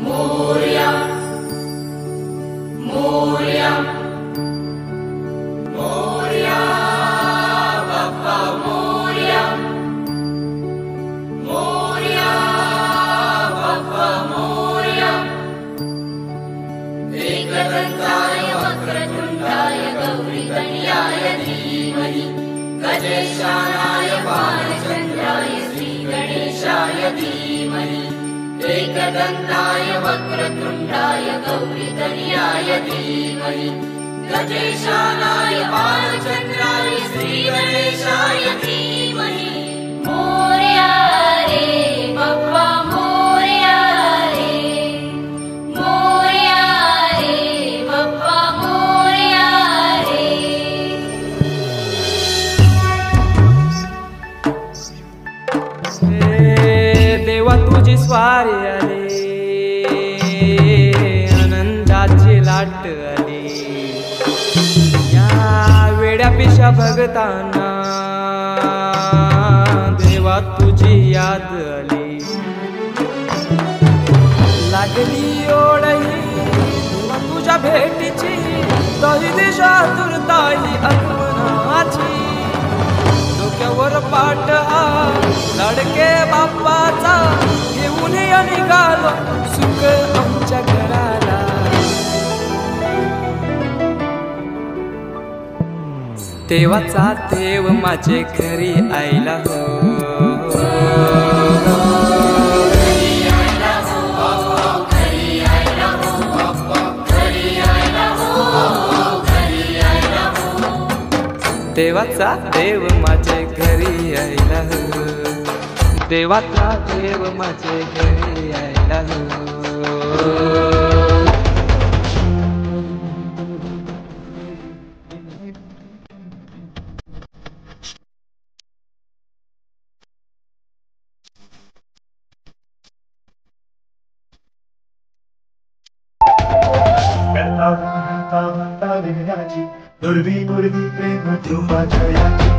मोरया मोरया मोरया बाप्पा मोरया मोरया बाप्पा मोरया एकदंताय वक्रतुंडाय गौरीतनयाय धीमहि गजेशानाय बालचंद्राय श्रीगणेशाय धीमहि एकदंताय वक्रतुंडाय गौरीतनयाय धीमहि गजेशानाय बालचंद्राय श्रीगणेशाय धीमहि मोरया रे बाप्पा मोरया रे बाप्पा मोरया रे। देवा तुझी स्वारी आली आनंदाची लाट आली या वेड्या पिशा भगतांना देवा तुझी याद आली लागली ओढही देवा तुझ्या भेटीची तरी दिशा दुर्ताई आगमनाची डोक्यावर पाट लडके बाप्पाचा घेऊन निघालो सुख आमच्या घराला देवाचा देव माझे घरी आयला हो देवाचा देव माझे घरी आयला हो देवाचा देव माझे घरी आयला हो। दुर्वी प्रेम तुझ्या जयाची